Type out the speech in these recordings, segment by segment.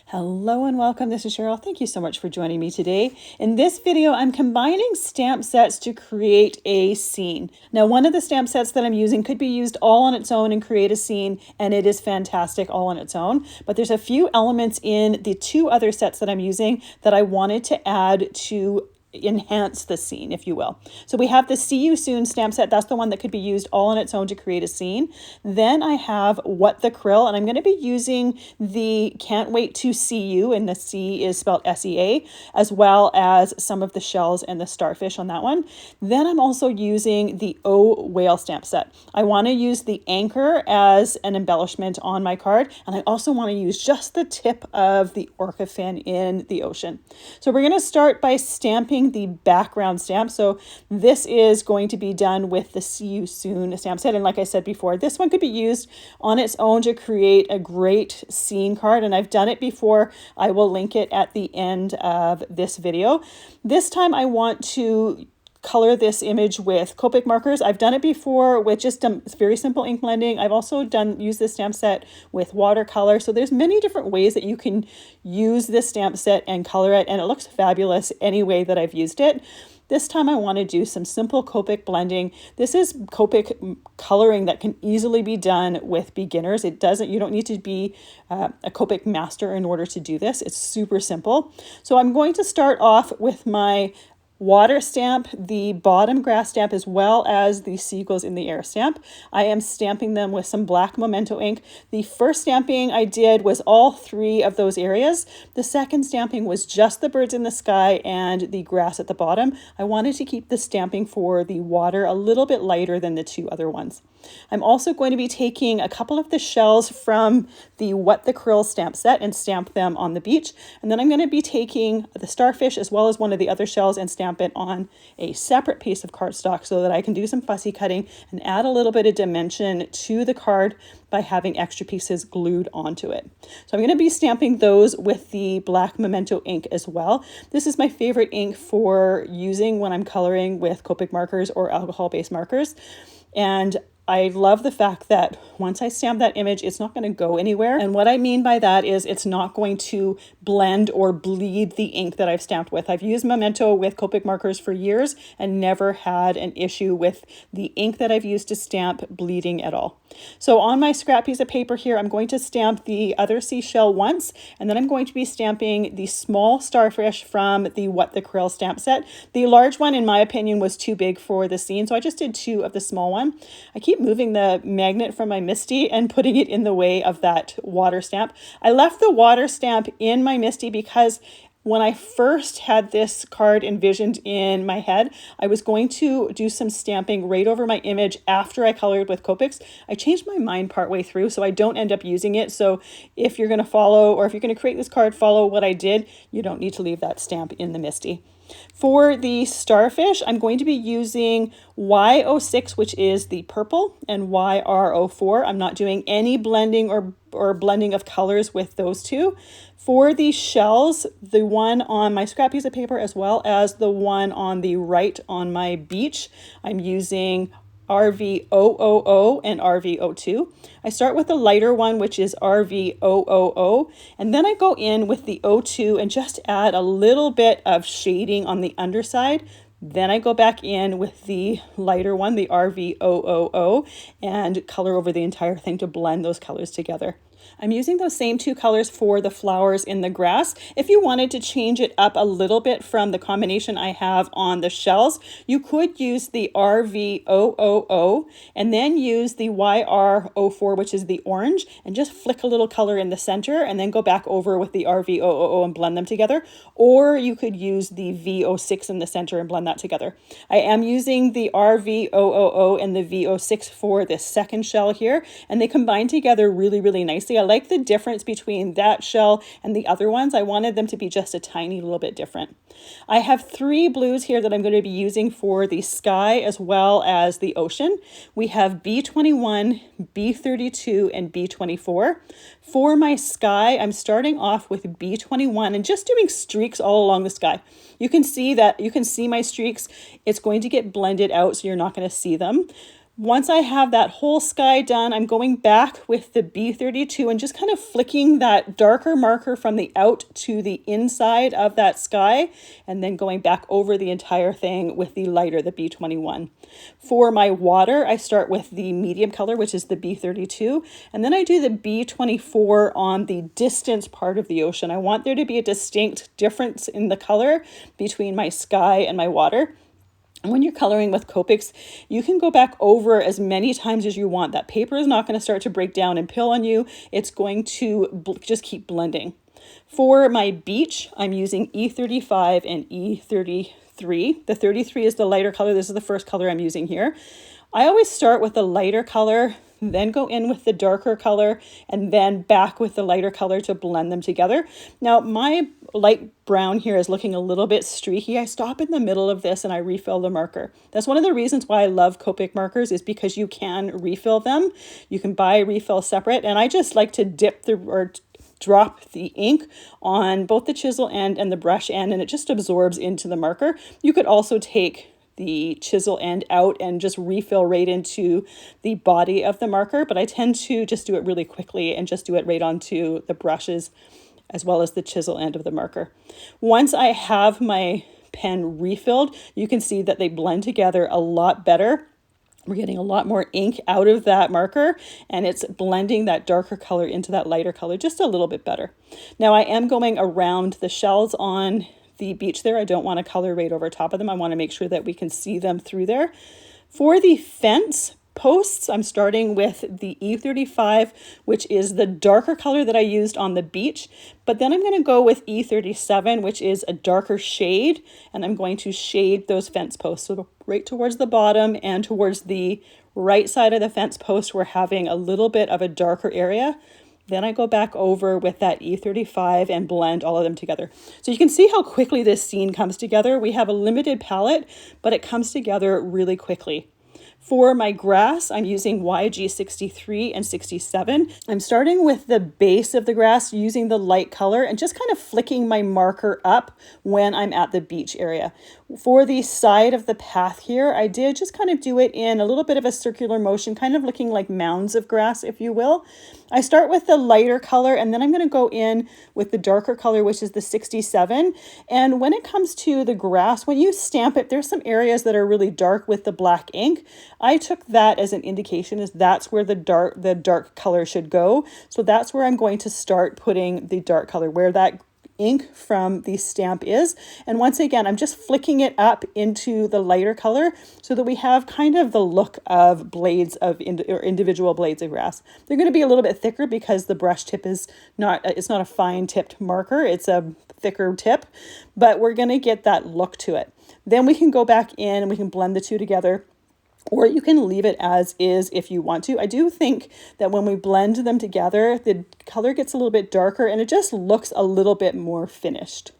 Hello and welcome. This is Cheryl. Thank you so much for joining me today. In this video, I'm combining stamp sets to create a scene. Now, one of the stamp sets that I'm using could be used all on its own and create a scene, and it is fantastic all on its own. But there's a few elements in the two other sets that I'm using that I wanted to add to enhance the scene, if you will. So we have the See You Soon stamp set. That's the one that could be used all on its own to create a scene. Then I have What the Krill, and I'm going to be using the Can't Wait to See You, and the C is spelled S-E-A, as well as some of the shells and the starfish on that one. Then I'm also using the O Whale stamp set. I want to use the anchor as an embellishment on my card, and I also want to use just the tip of the orca fin in the ocean. So we're going to start by stamping the background stamp. So this is going to be done with the See You Soon stamp set. And like I said before, this one could be used on its own to create a great scene card. And I've done it before. I will link it at the end of this video. This time I want to color this image with Copic markers. I've done it before with just a very simple ink blending. I've also used this stamp set with watercolor. So there's many different ways that you can use this stamp set and color it, and it looks fabulous any way that I've used it. This time I want to do some simple Copic blending. This is Copic coloring that can easily be done with beginners. You don't need to be a Copic master in order to do this. It's super simple. So I'm going to start off with my water stamp, the bottom grass stamp, as well as the seagulls in the air stamp. I am stamping them with some black Memento ink. The first stamping I did was all three of those areas. The second stamping was just the birds in the sky and the grass at the bottom. I wanted to keep the stamping for the water a little bit lighter than the two other ones. I'm also going to be taking a couple of the shells from the What the Krill stamp set and stamp them on the beach. And then I'm going to be taking the starfish as well as one of the other shells and stamp it on a separate piece of cardstock so that I can do some fussy cutting and add a little bit of dimension to the card by having extra pieces glued onto it. So I'm going to be stamping those with the black Memento ink as well. This is my favorite ink for using when I'm coloring with Copic markers or alcohol-based markers. And I love the fact that once I stamp that image, it's not going to go anywhere. And what I mean by that is it's not going to blend or bleed the ink that I've stamped with. I've used Memento with Copic markers for years and never had an issue with the ink that I've used to stamp bleeding at all. So on my scrap piece of paper here, I'm going to stamp the other seashell once, and then I'm going to be stamping the small starfish from the What the Krill stamp set. The large one, in my opinion, was too big for the scene, so I just did two of the small one. I keep moving the magnet from my Misti and putting it in the way of that water stamp. I left the water stamp in my Misti because when I first had this card envisioned in my head, I was going to do some stamping right over my image after I colored with Copics. I changed my mind partway through, so I don't end up using it. So if you're going to follow, or if you're going to create this card, follow what I did. You don't need to leave that stamp in the Misti. For the starfish, I'm going to be using Y06, which is the purple, and YR04. I'm not doing any blending or blending of colors with those two. For the shells, the one on my scrap piece of paper as well as the one on the right on my beach, I'm using RV000 and RV02. I start with the lighter one, which is RV000, and then I go in with the 02 and just add a little bit of shading on the underside. Then I go back in with the lighter one, the RV000, and color over the entire thing to blend those colors together. I'm using those same two colors for the flowers in the grass. If you wanted to change it up a little bit from the combination I have on the shells, you could use the RV000 and then use the YR04, which is the orange, and just flick a little color in the center and then go back over with the RV000 and blend them together. Or you could use the V06 in the center and blend that together. I am using the RV000 and the V06 for this second shell here, and they combine together really, really nicely. I like the difference between that shell and the other ones. I wanted them to be just a tiny little bit different. I have three blues here that I'm going to be using for the sky as well as the ocean. We have B21, B32, and B24. For my sky, I'm starting off with B21 and just doing streaks all along the sky. You can see my streaks. It's going to get blended out, so you're not going to see them. Once I have that whole sky done, I'm going back with the B32 and just kind of flicking that darker marker from the out to the inside of that sky, and then going back over the entire thing with the lighter, the B21. For my water, I start with the medium color, which is the B32, and then I do the B24 on the distance part of the ocean. I want there to be a distinct difference in the color between my sky and my water. When you're coloring with Copics, you can go back over as many times as you want. That paper is not going to start to break down and pill on you. It's going to just keep blending. For my beach, I'm using E35 and E33. The 33 is the lighter color. This is the first color I'm using here. I always start with the lighter color, then go in with the darker color, and then back with the lighter color to blend them together. Now, my light brown here is looking a little bit streaky. I stop in the middle of this and I refill the marker. That's one of the reasons why I love Copic markers, is because you can refill them. You can buy refill separate, and I just like to drop the ink on both the chisel end and the brush end, and it just absorbs into the marker. You could also take the chisel end out and just refill right into the body of the marker, but I tend to just do it really quickly and just do it right onto the brushes as well as the chisel end of the marker. Once I have my pen refilled, you can see that they blend together a lot better. We're getting a lot more ink out of that marker, and it's blending that darker color into that lighter color just a little bit better. Now I am going around the shells on the beach there. I don't want to color right over top of them. I want to make sure that we can see them through there. For the fence posts, I'm starting with the E35, which is the darker color that I used on the beach, but then I'm going to go with E37, which is a darker shade, and I'm going to shade those fence posts. So right towards the bottom and towards the right side of the fence post, we're having a little bit of a darker area. Then I go back over with that E35 and blend all of them together. So you can see how quickly this scene comes together. We have a limited palette, but it comes together really quickly. For my grass, I'm using YG 63 and 67. I'm starting with the base of the grass using the light color and just kind of flicking my marker up when I'm at the beach area. For the side of the path here, I did just kind of do it in a little bit of a circular motion, kind of looking like mounds of grass, if you will. I start with the lighter color, and then I'm going to go in with the darker color, which is the 67. And when it comes to the grass, when you stamp it, there's some areas that are really dark with the black ink. I took that as an indication, as that's where the dark color should go. So that's where I'm going to start putting the dark color, where that ink from the stamp is. And once again, I'm just flicking it up into the lighter color so that we have kind of the look of blades of individual blades of grass. They're going to be a little bit thicker because the brush tip is it's not a fine tipped marker, it's a thicker tip, but we're going to get that look to it. Then we can go back in and we can blend the two together, or you can leave it as is if you want to. I do think that when we blend them together, the color gets a little bit darker and it just looks a little bit more finished.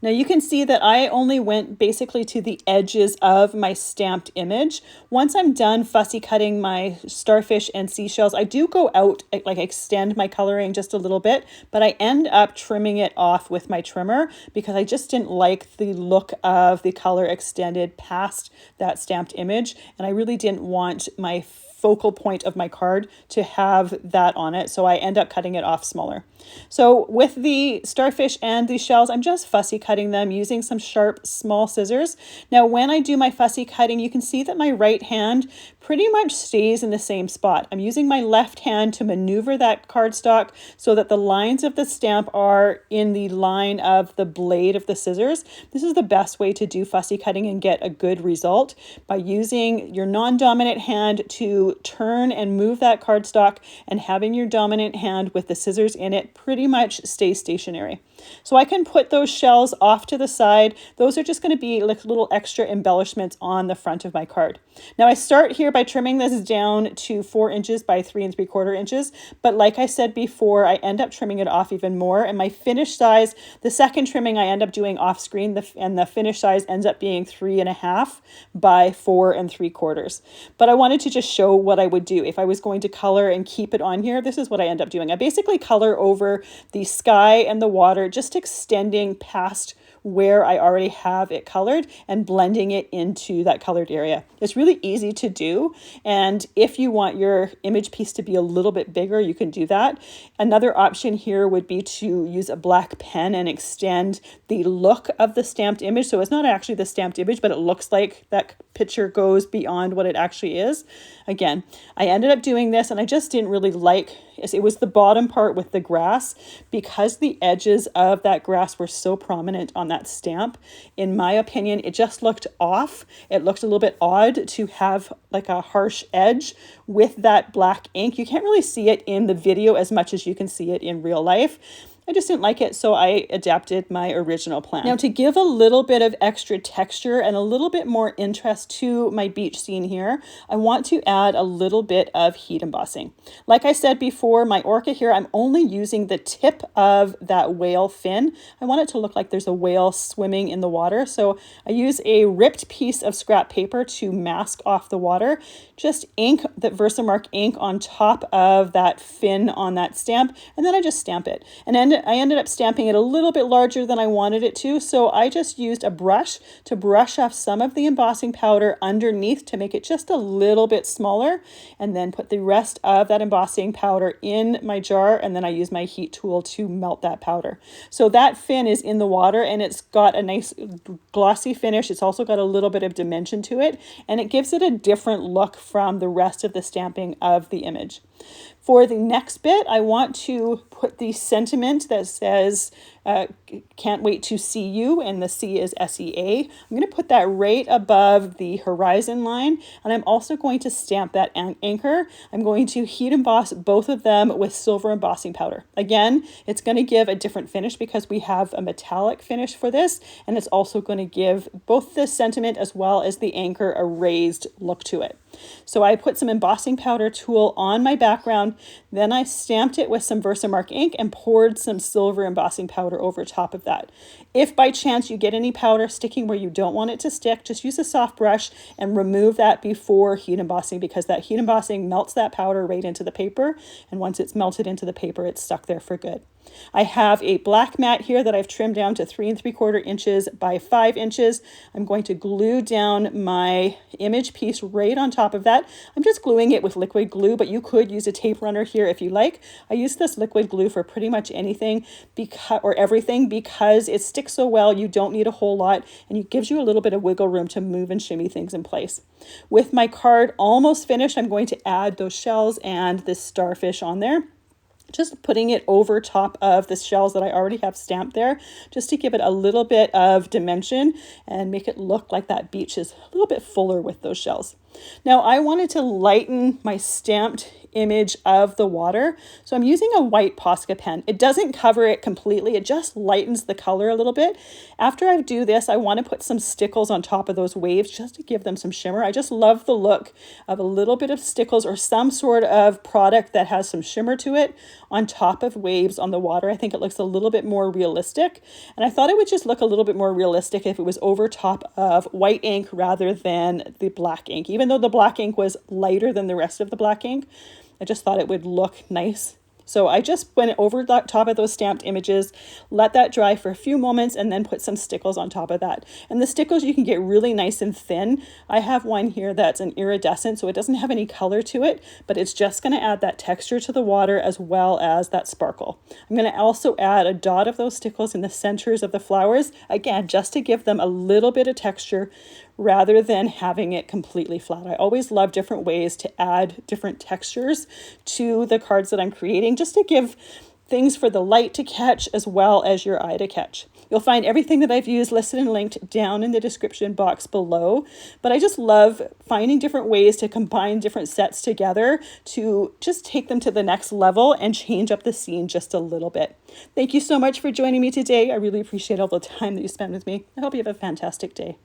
Now you can see that I only went basically to the edges of my stamped image. Once I'm done fussy cutting my starfish and seashells, I do go out, like extend my coloring just a little bit, but I end up trimming it off with my trimmer because I just didn't like the look of the color extended past that stamped image, and I really didn't want my focal point of my card to have that on it, so I end up cutting it off smaller. So with the starfish and the shells, I'm just fussy cutting them using some sharp small scissors. Now when I do my fussy cutting, you can see that my right hand pretty much stays in the same spot. I'm using my left hand to maneuver that cardstock so that the lines of the stamp are in the line of the blade of the scissors. This is the best way to do fussy cutting and get a good result, by using your non-dominant hand to turn and move that cardstock, and having your dominant hand with the scissors in it pretty much stay stationary. So I can put those shells off to the side. Those are just going to be like little extra embellishments on the front of my card. Now I start here by trimming this down to 4 inches by 3 3/4 inches. But like I said before, I end up trimming it off even more. And my finished size, the second trimming I end up doing off screen, and the finished size ends up being 3.5 by 4 3/4. But I wanted to just show what I would do if I was going to color and keep it on here. This is what I end up doing. I basically color over the sky and the water, just extending past where I already have it colored and blending it into that colored area. It's really easy to do. And if you want your image piece to be a little bit bigger, you can do that. Another option here would be to use a black pen and extend the look of the stamped image. So it's not actually the stamped image, but it looks like that picture goes beyond what it actually is. Again, I ended up doing this and I just didn't really like it. Was the bottom part with the grass, because the edges of that grass were so prominent on that stamp. In my opinion, it just looked off. It looked a little bit odd to have like a harsh edge with that black ink. You can't really see it in the video as much as you can see it in real life. I just didn't like it, so I adapted my original plan. Now, to give a little bit of extra texture and a little bit more interest to my beach scene here, I want to add a little bit of heat embossing. Like I said before, my orca here, I'm only using the tip of that whale fin. I want it to look like there's a whale swimming in the water, so I use a ripped piece of scrap paper to mask off the water. Just ink, the Versamark ink on top of that fin on that stamp, and then I just stamp it. And then I ended up stamping it a little bit larger than I wanted it to, so I just used a brush to brush off some of the embossing powder underneath to make it just a little bit smaller, and then put the rest of that embossing powder in my jar, and then I use my heat tool to melt that powder. So that fin is in the water and it's got a nice glossy finish. It's also got a little bit of dimension to it, and it gives it a different look from the rest of the stamping of the image. For the next bit, I want to put the sentiment that says, can't wait to see you, and the C is SEA. I'm going to put that right above the horizon line, and I'm also going to stamp that anchor. I'm going to heat emboss both of them with silver embossing powder. Again, it's going to give a different finish because we have a metallic finish for this, and it's also going to give both the sentiment as well as the anchor a raised look to it. So I put some embossing powder tool on my background, then I stamped it with some Versamark ink and poured some silver embossing powder over top of that. If by chance you get any powder sticking where you don't want it to stick, just use a soft brush and remove that before heat embossing, because that heat embossing melts that powder right into the paper, and once it's melted into the paper, it's stuck there for good. I have a black mat here that I've trimmed down to 3 3/4 inches by 5 inches. I'm going to glue down my image piece right on top of that. I'm just gluing it with liquid glue, but you could use a tape runner here if you like. I use this liquid glue for pretty much anything or everything because it sticks so well. You don't need a whole lot, and it gives you a little bit of wiggle room to move and shimmy things in place. With my card almost finished, I'm going to add those shells and this starfish on there. Just putting it over top of the shells that I already have stamped there, just to give it a little bit of dimension and make it look like that beach is a little bit fuller with those shells. Now I wanted to lighten my stamped image of the water, so I'm using a white Posca pen. It doesn't cover it completely, it just lightens the color a little bit. After I do this, I want to put some stickles on top of those waves just to give them some shimmer. I just love the look of a little bit of stickles or some sort of product that has some shimmer to it on top of waves on the water. I think it looks a little bit more realistic, and I thought it would just look a little bit more realistic if it was over top of white ink rather than the black ink. Even though the black ink was lighter than the rest of the black ink, I just thought it would look nice. So I just went over the top of those stamped images, let that dry for a few moments, and then put some stickles on top of that. And the stickles you can get really nice and thin. I have one here that's an iridescent, so it doesn't have any color to it, but it's just going to add that texture to the water as well as that sparkle. I'm going to also add a dot of those stickles in the centers of the flowers, again, just to give them a little bit of texture rather than having it completely flat. I always love different ways to add different textures to the cards that I'm creating, just to give things for the light to catch as well as your eye to catch. You'll find everything that I've used listed and linked down in the description box below, but I just love finding different ways to combine different sets together to just take them to the next level and change up the scene just a little bit. Thank you so much for joining me today. I really appreciate all the time that you spent with me. I hope you have a fantastic day.